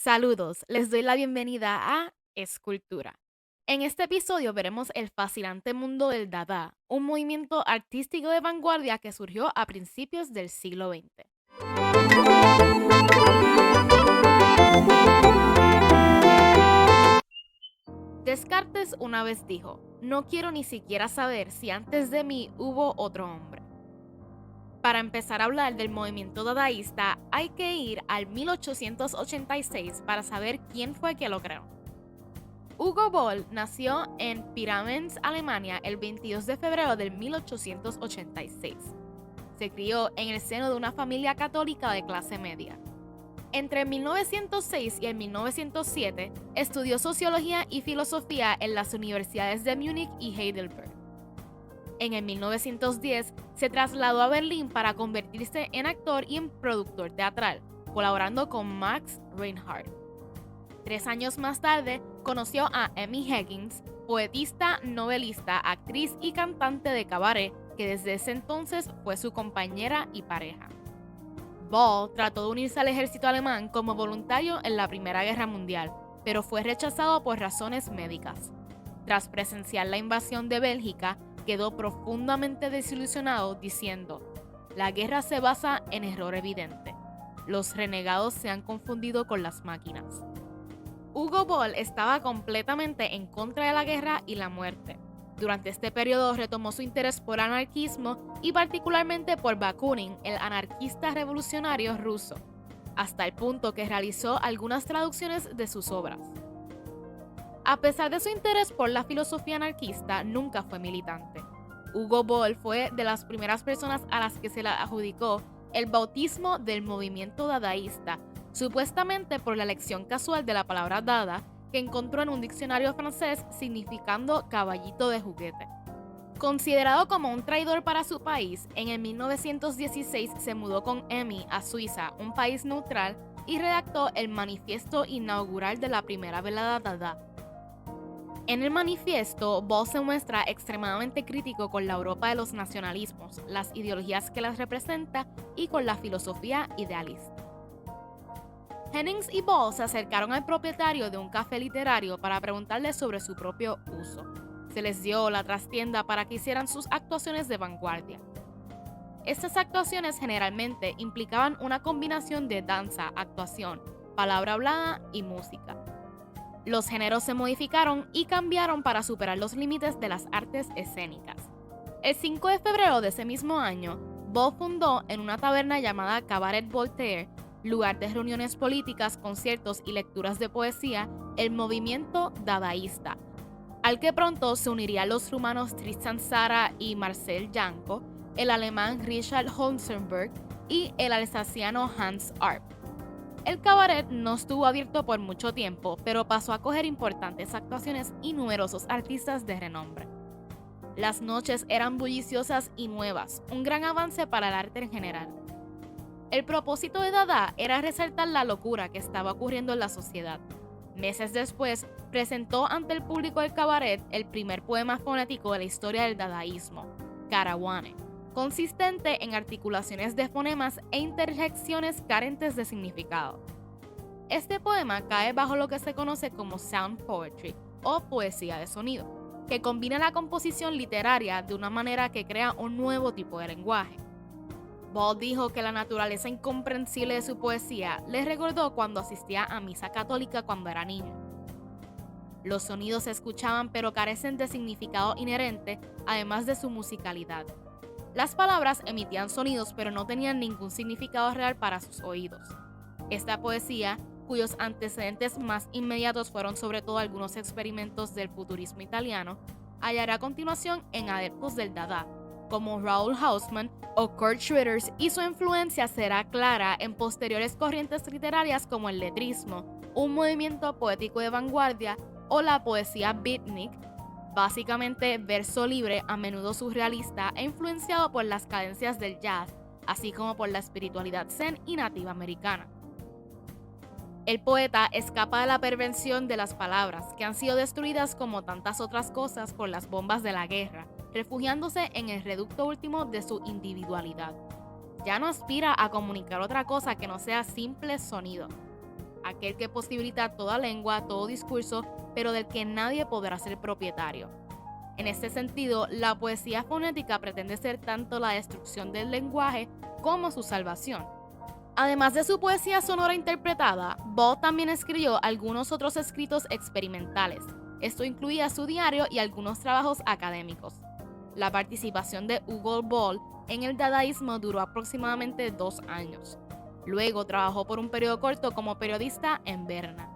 Saludos, les doy la bienvenida a Escultura. En este episodio veremos el fascinante mundo del Dada, un movimiento artístico de vanguardia que surgió a principios del siglo XX. Descartes una vez dijo, no quiero ni siquiera saber si antes de mí hubo otro hombre. Para empezar a hablar del movimiento dadaísta, hay que ir al 1886 para saber quién fue que lo creó. Hugo Boll nació en Pirmasens, Alemania, el 22 de febrero de 1886. Se crió en el seno de una familia católica de clase media. Entre 1906 y el 1907 estudió sociología y filosofía en las universidades de Múnich y Heidelberg. En el 1910 se trasladó a Berlín para convertirse en actor y en productor teatral, colaborando con Max Reinhardt. 3 años más tarde, conoció a Amy Higgins, poetista, novelista, actriz y cantante de cabaret, que desde ese entonces fue su compañera y pareja. Ball trató de unirse al ejército alemán como voluntario en la Primera Guerra Mundial, pero fue rechazado por razones médicas. Tras presenciar la invasión de Bélgica, quedó profundamente desilusionado diciendo, la guerra se basa en error evidente. Los renegados se han confundido con las máquinas. Hugo Boll estaba completamente en contra de la guerra y la muerte. Durante este periodo retomó su interés por anarquismo y particularmente por Bakunin, el anarquista revolucionario ruso, hasta el punto que realizó algunas traducciones de sus obras. A pesar de su interés por la filosofía anarquista, nunca fue militante. Hugo Boll fue de las primeras personas a las que se le adjudicó el bautismo del movimiento dadaísta, supuestamente por la elección casual de la palabra dada que encontró en un diccionario francés significando caballito de juguete. Considerado como un traidor para su país, en el 1916 se mudó con Amy a Suiza, un país neutral, y redactó el manifiesto inaugural de la primera velada Dada. En el manifiesto, Boll se muestra extremadamente crítico con la Europa de los nacionalismos, las ideologías que las representa y con la filosofía idealista. Hennings y Boll se acercaron al propietario de un café literario para preguntarle sobre su propio uso. Se les dio la trastienda para que hicieran sus actuaciones de vanguardia. Estas actuaciones generalmente implicaban una combinación de danza, actuación, palabra hablada y música. Los géneros se modificaron y cambiaron para superar los límites de las artes escénicas. El 5 de febrero de ese mismo año, Boll fundó en una taberna llamada Cabaret Voltaire, lugar de reuniones políticas, conciertos y lecturas de poesía, el movimiento dadaísta, al que pronto se unirían los rumanos Tristan Tzara y Marcel Janco, el alemán Richard Holzenberg y el alsaciano Hans Arp. El cabaret no estuvo abierto por mucho tiempo, pero pasó a acoger importantes actuaciones y numerosos artistas de renombre. Las noches eran bulliciosas y nuevas, un gran avance para el arte en general. El propósito de Dada era resaltar la locura que estaba ocurriendo en la sociedad. Meses después, presentó ante el público del cabaret el primer poema fonético de la historia del dadaísmo, Karawane, consistente en articulaciones de fonemas e interjecciones carentes de significado. Este poema cae bajo lo que se conoce como sound poetry o poesía de sonido, que combina la composición literaria de una manera que crea un nuevo tipo de lenguaje. Boll dijo que la naturaleza incomprensible de su poesía le recordó cuando asistía a misa católica cuando era niño. Los sonidos se escuchaban pero carecen de significado inherente, además de su musicalidad. Las palabras emitían sonidos pero no tenían ningún significado real para sus oídos. Esta poesía, cuyos antecedentes más inmediatos fueron sobre todo algunos experimentos del futurismo italiano, hallará a continuación en adeptos del Dada, como Raoul Hausmann o Kurt Schwitters, y su influencia será clara en posteriores corrientes literarias como el letrismo, un movimiento poético de vanguardia, o la poesía beatnik, básicamente verso libre, a menudo surrealista e influenciado por las cadencias del jazz, así como por la espiritualidad zen y nativa americana. El poeta escapa de la pervención de las palabras, que han sido destruidas como tantas otras cosas por las bombas de la guerra, refugiándose en el reducto último de su individualidad. Ya no aspira a comunicar otra cosa que no sea simple sonido. aquel que posibilita toda lengua, todo discurso, pero del que nadie podrá ser propietario. En este sentido, la poesía fonética pretende ser tanto la destrucción del lenguaje como su salvación. Además de su poesía sonora interpretada, Ball también escribió algunos otros escritos experimentales. Esto incluía su diario y algunos trabajos académicos. La participación de Hugo Ball en el dadaísmo duró aproximadamente 2 años. Luego trabajó por un periodo corto como periodista en Berna.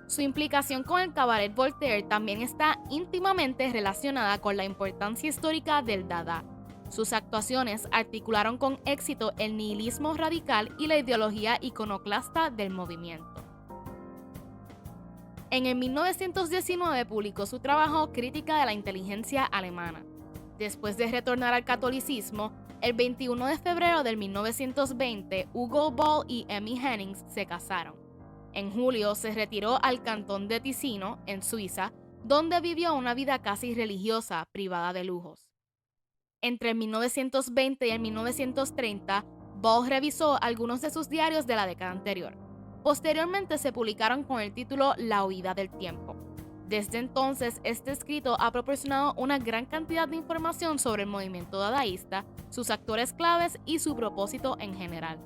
Su implicación con el cabaret Voltaire también está íntimamente relacionada con la importancia histórica del Dada. Sus actuaciones articularon con éxito el nihilismo radical y la ideología iconoclasta del movimiento. En el 1919 publicó su trabajo Crítica de la inteligencia alemana. Después de retornar al catolicismo, el 21 de febrero de 1920, Hugo Ball y Emmy Hennings se casaron. En julio se retiró al cantón de Ticino, en Suiza, donde vivió una vida casi religiosa, privada de lujos. Entre el 1920 y el 1930, Ball revisó algunos de sus diarios de la década anterior. Posteriormente se publicaron con el título La huida del tiempo. Desde entonces, este escrito ha proporcionado una gran cantidad de información sobre el movimiento dadaísta, sus actores claves y su propósito en general.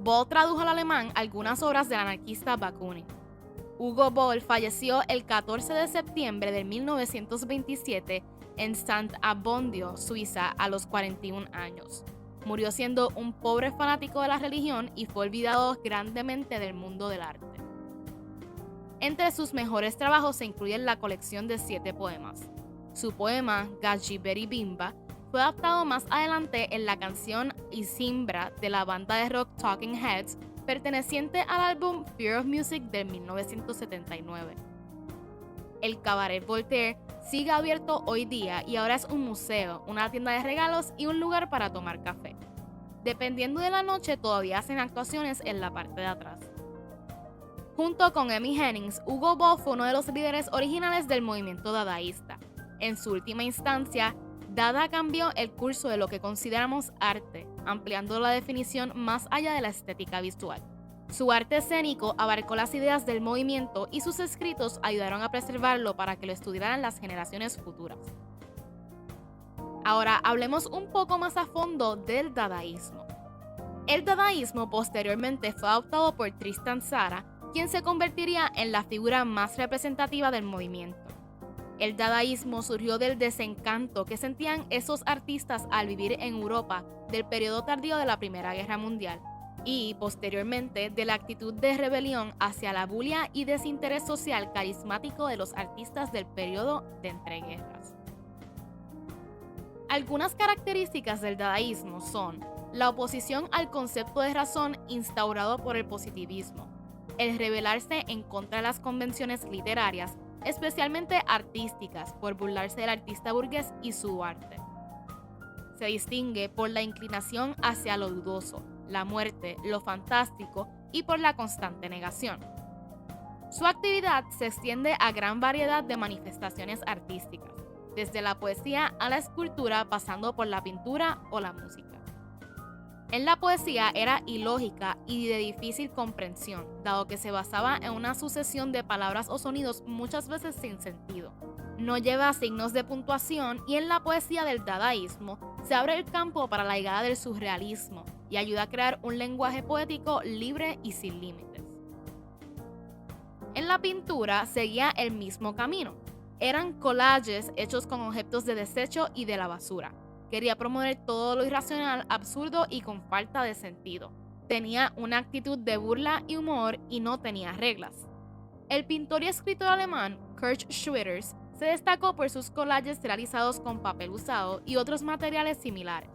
Ball tradujo al alemán algunas obras del anarquista Bakunin. Hugo Ball falleció el 14 de septiembre de 1927 en Sant-Abbondio, Suiza, a los 41 años. Murió siendo un pobre fanático de la religión y fue olvidado grandemente del mundo del arte. Entre sus mejores trabajos se incluyen la colección de 7 poemas. Su poema, Gajiberi Bimba, fue adaptado más adelante en la canción Isimbra de la banda de rock Talking Heads, perteneciente al álbum Fear of Music de 1979. El Cabaret Voltaire sigue abierto hoy día y ahora es un museo, una tienda de regalos y un lugar para tomar café. Dependiendo de la noche, todavía hacen actuaciones en la parte de atrás. Junto con Emmy Hennings, Hugo Ball fue uno de los líderes originales del movimiento dadaísta. En su última instancia, Dada cambió el curso de lo que consideramos arte, ampliando la definición más allá de la estética visual. Su arte escénico abarcó las ideas del movimiento y sus escritos ayudaron a preservarlo para que lo estudiaran las generaciones futuras. Ahora hablemos un poco más a fondo del dadaísmo. El dadaísmo posteriormente fue adoptado por Tristan Tzara, quien se convertiría en la figura más representativa del movimiento. El dadaísmo surgió del desencanto que sentían esos artistas al vivir en Europa del periodo tardío de la Primera Guerra Mundial y, posteriormente, de la actitud de rebelión hacia la bulia y desinterés social carismático de los artistas del periodo de entreguerras. Algunas características del dadaísmo son la oposición al concepto de razón instaurado por el positivismo, el rebelarse en contra de las convenciones literarias, especialmente artísticas, por burlarse del artista burgués y su arte. Se distingue por la inclinación hacia lo dudoso, la muerte, lo fantástico y por la constante negación. Su actividad se extiende a gran variedad de manifestaciones artísticas, desde la poesía a la escultura, pasando por la pintura o la música. En la poesía era ilógica y de difícil comprensión, dado que se basaba en una sucesión de palabras o sonidos muchas veces sin sentido. No lleva signos de puntuación y en la poesía del dadaísmo se abre el campo para la llegada del surrealismo y ayuda a crear un lenguaje poético libre y sin límites. En la pintura seguía el mismo camino. Eran collages hechos con objetos de desecho y de la basura. Quería promover todo lo irracional, absurdo y con falta de sentido. Tenía una actitud de burla y humor y no tenía reglas. El pintor y escritor alemán Kurt Schwitters se destacó por sus collages realizados con papel usado y otros materiales similares.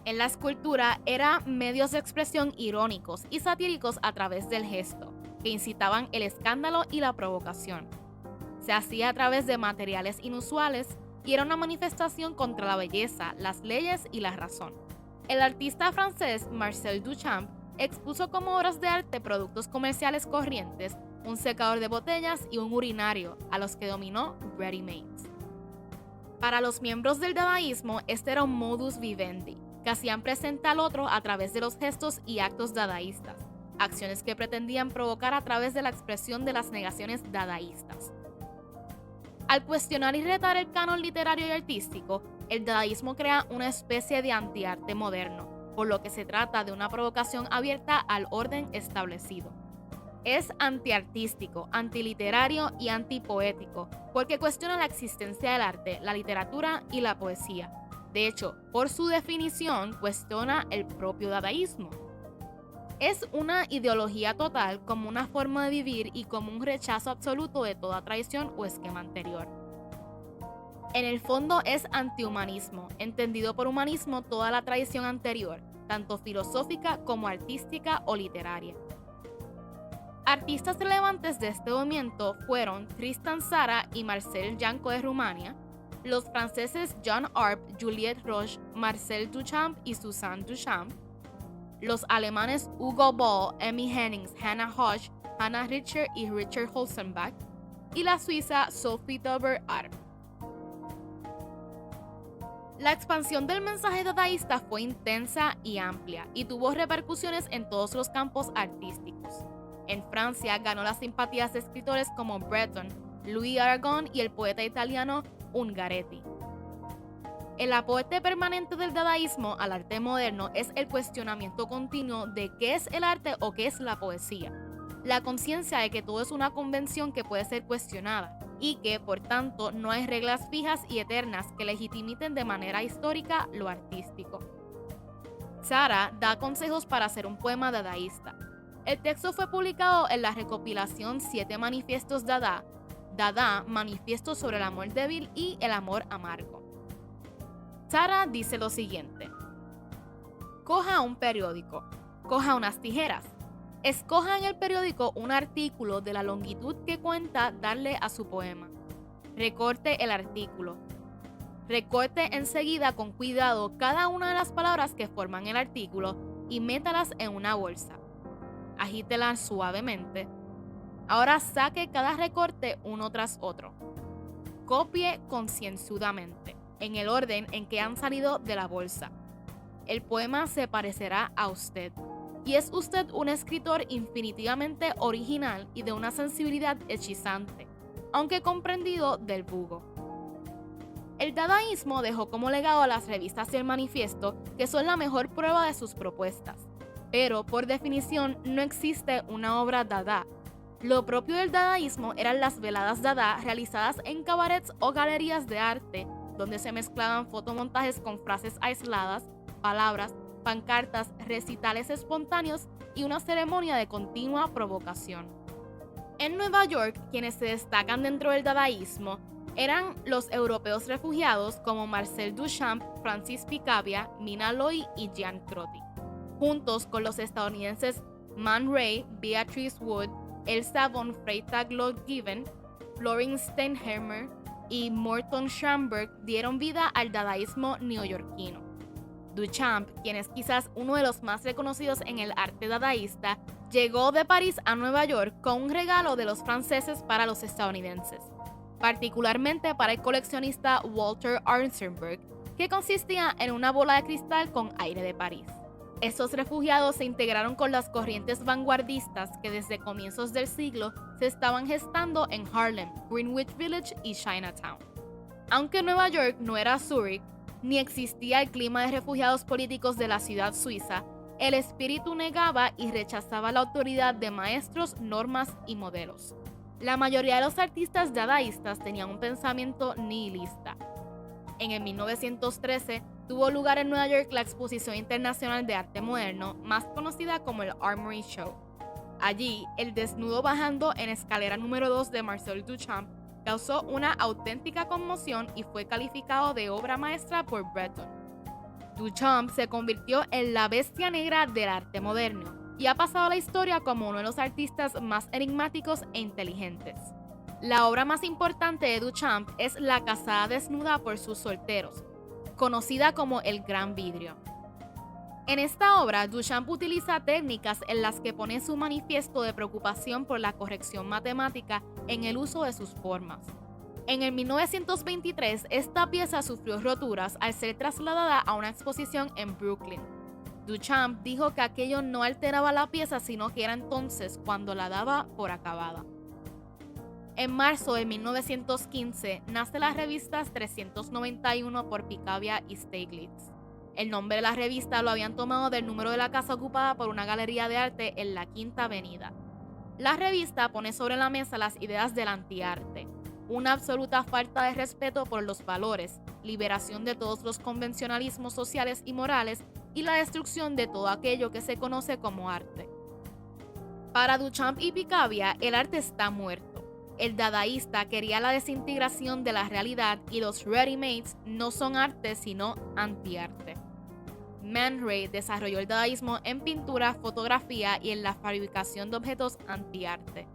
En la escultura eran medios de expresión irónicos y satíricos a través del gesto, que incitaban el escándalo y la provocación. Se hacía a través de materiales inusuales y era una manifestación contra la belleza, las leyes y la razón. El artista francés Marcel Duchamp expuso como obras de arte productos comerciales corrientes, un secador de botellas y un urinario, a los que dominó ready-mades. Para los miembros del dadaísmo, este era un modus vivendi, que hacían presente al otro a través de los gestos y actos dadaístas. acciones que pretendían provocar a través de la expresión de las negaciones dadaístas. Al cuestionar y retar el canon literario y artístico, el dadaísmo crea una especie de antiarte moderno, por lo que se trata de una provocación abierta al orden establecido. Es antiartístico, antiliterario y antipoético, porque cuestiona la existencia del arte, la literatura y la poesía. De hecho, por su definición, cuestiona el propio dadaísmo. Es una ideología total como una forma de vivir y como un rechazo absoluto de toda tradición o esquema anterior. En el fondo es antihumanismo, entendido por humanismo toda la tradición anterior, tanto filosófica como artística o literaria. Artistas relevantes de este movimiento fueron Tristan Tzara y Marcel Janco de Rumania, los franceses Jean Arp, Juliette Roche, Marcel Duchamp y Suzanne Duchamp, los alemanes Hugo Ball, Emmy Hennings, Hannah Hoche, Hannah Richter y Richard Holzenbach, y la suiza Sophie Dober-Arp. La expansión del mensaje dadaísta fue intensa y amplia y tuvo repercusiones en todos los campos artísticos. En Francia ganó las simpatías de escritores como Breton, Louis Aragon y el poeta italiano Ungaretti. El aporte permanente del dadaísmo al arte moderno es el cuestionamiento continuo de qué es el arte o qué es la poesía, la conciencia de que todo es una convención que puede ser cuestionada y que, por tanto, no hay reglas fijas y eternas que legitimiten de manera histórica lo artístico. Tzara da consejos para hacer un poema dadaísta. El texto fue publicado en la recopilación 7 manifiestos Dada, Dada, manifiestos sobre el amor débil y el amor amargo. Tzara dice lo siguiente: coja un periódico, coja unas tijeras, escoja en el periódico un artículo de la longitud que cuenta darle a su poema. Recorte el artículo. Recorte enseguida con cuidado cada una de las palabras que forman el artículo y métalas en una bolsa. Agítelas suavemente. Ahora saque cada recorte uno tras otro. Copie concienzudamente, en el orden en que han salido de la bolsa. El poema se parecerá a usted, y es usted un escritor infinitivamente original y de una sensibilidad hechizante, aunque comprendido del vulgo. El dadaísmo dejó como legado a las revistas y el manifiesto, que son la mejor prueba de sus propuestas. Pero, por definición, no existe una obra dada. Lo propio del dadaísmo eran las veladas dada realizadas en cabarets o galerías de arte, donde se mezclaban fotomontajes con frases aisladas, palabras, pancartas, recitales espontáneos y una ceremonia de continua provocación. En Nueva York, quienes se destacan dentro del dadaísmo eran los europeos refugiados como Marcel Duchamp, Francis Picabia, Mina Loy y Jean Crotty, juntos con los estadounidenses Man Ray, Beatrice Wood, Elsa von Freytag-Lodgiven, Florence Steinheimer y Morton Schramberg dieron vida al dadaísmo neoyorquino. Duchamp, quien es quizás uno de los más reconocidos en el arte dadaísta, llegó de París a Nueva York con un regalo de los franceses para los estadounidenses, particularmente para el coleccionista Walter Arnsenberg, que consistía en una bola de cristal con aire de París. Estos refugiados se integraron con las corrientes vanguardistas que desde comienzos del siglo se estaban gestando en Harlem, Greenwich Village y Chinatown. Aunque Nueva York no era Zurich, ni existía el clima de refugiados políticos de la ciudad suiza, el espíritu negaba y rechazaba la autoridad de maestros, normas y modelos. La mayoría de los artistas dadaístas tenían un pensamiento nihilista. En el 1913 tuvo lugar en Nueva York la Exposición Internacional de Arte Moderno, más conocida como el Armory Show. Allí, el desnudo bajando en escalera número 2 de Marcel Duchamp causó una auténtica conmoción y fue calificado de obra maestra por Breton. Duchamp se convirtió en la bestia negra del arte moderno y ha pasado a la historia como uno de los artistas más enigmáticos e inteligentes. La obra más importante de Duchamp es La casada desnuda por sus solteros, conocida como El Gran Vidrio. En esta obra, Duchamp utiliza técnicas en las que pone su manifiesto de preocupación por la corrección matemática en el uso de sus formas. En el 1923, esta pieza sufrió roturas al ser trasladada a una exposición en Brooklyn. Duchamp dijo que aquello no alteraba la pieza, sino que era entonces cuando la daba por acabada. En marzo de 1915 nace la revista 391 por Picabia y Stieglitz. El nombre de la revista lo habían tomado del número de la casa ocupada por una galería de arte en la Quinta Avenida. La revista pone sobre la mesa las ideas del antiarte, una absoluta falta de respeto por los valores, liberación de todos los convencionalismos sociales y morales y la destrucción de todo aquello que se conoce como arte. Para Duchamp y Picabia, el arte está muerto. El dadaísta quería la desintegración de la realidad y los ready-mades no son arte sino antiarte. Man Ray desarrolló el dadaísmo en pintura, fotografía y en la fabricación de objetos antiarte.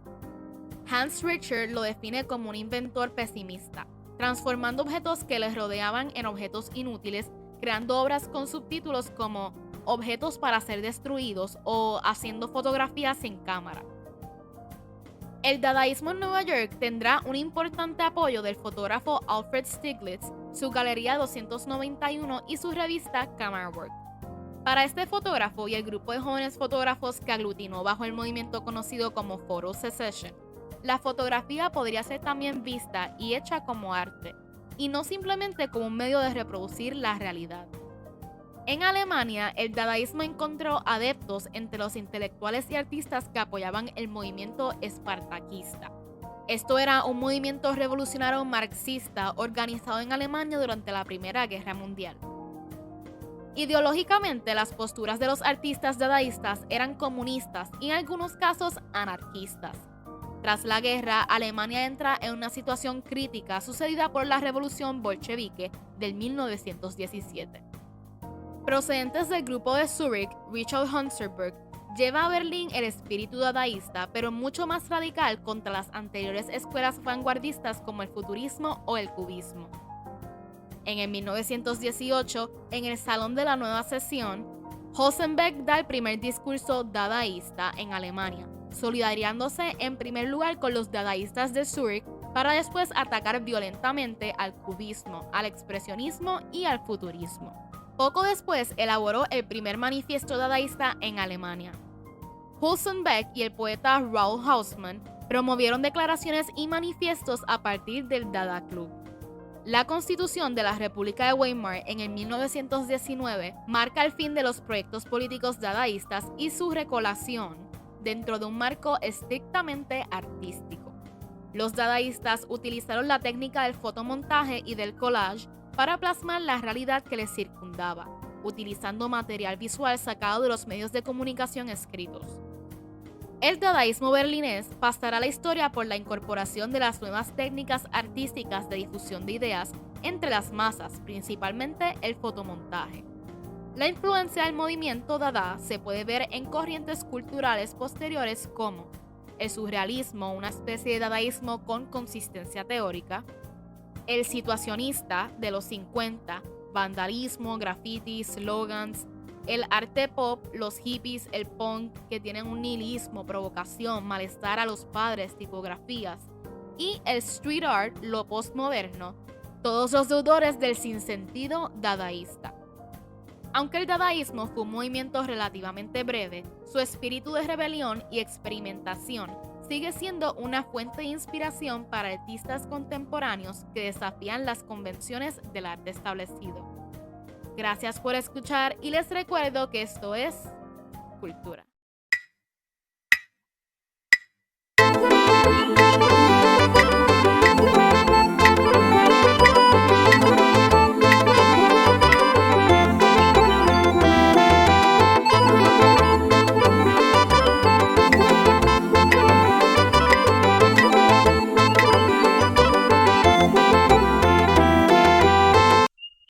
Hans Richter lo define como un inventor pesimista, transformando objetos que les rodeaban en objetos inútiles, creando obras con subtítulos como objetos para ser destruidos o haciendo fotografías sin cámara. El dadaísmo en Nueva York tendrá un importante apoyo del fotógrafo Alfred Stieglitz, su Galería 291 y su revista Camera Work. Para este fotógrafo y el grupo de jóvenes fotógrafos que aglutinó bajo el movimiento conocido como Photo Secession, la fotografía podría ser también vista y hecha como arte, y no simplemente como un medio de reproducir la realidad. En Alemania, el dadaísmo encontró adeptos entre los intelectuales y artistas que apoyaban el movimiento espartaquista. Esto era un movimiento revolucionario marxista organizado en Alemania durante la Primera Guerra Mundial. Ideológicamente, las posturas de los artistas dadaístas eran comunistas y en algunos casos anarquistas. Tras la guerra, Alemania entra en una situación crítica sucedida por la revolución bolchevique del 1917. Procedentes del grupo de Zúrich, Richard Hunserberg lleva a Berlín el espíritu dadaísta, pero mucho más radical contra las anteriores escuelas vanguardistas como el futurismo o el cubismo. En el 1918, en el Salón de la Nueva Sesión, Hosenbeck da el primer discurso dadaísta en Alemania, solidarizándose en primer lugar con los dadaístas de Zúrich para después atacar violentamente al cubismo, al expresionismo y al futurismo. Poco después elaboró el primer manifiesto dadaísta en Alemania. Hosenbeck y el poeta Raoul Hausmann promovieron declaraciones y manifiestos a partir del Dada Club. La Constitución de la República de Weimar en el 1919 marca el fin de los proyectos políticos dadaístas y su recolación dentro de un marco estrictamente artístico. Los dadaístas utilizaron la técnica del fotomontaje y del collage para plasmar la realidad que les circundaba, utilizando material visual sacado de los medios de comunicación escritos. El dadaísmo berlinés pasará a la historia por la incorporación de las nuevas técnicas artísticas de difusión de ideas entre las masas, principalmente el fotomontaje. La influencia del movimiento Dada se puede ver en corrientes culturales posteriores como el surrealismo, una especie de dadaísmo con consistencia teórica, el situacionista de los 50, vandalismo, graffiti, slogans, el arte pop, los hippies, el punk, que tienen un nihilismo, provocación, malestar a los padres, tipografías, y el street art, lo postmoderno, todos los deudores del sinsentido dadaísta. Aunque el dadaísmo fue un movimiento relativamente breve, su espíritu de rebelión y experimentación sigue siendo una fuente de inspiración para artistas contemporáneos que desafían las convenciones del arte establecido. Gracias por escuchar y les recuerdo que esto es Cultura.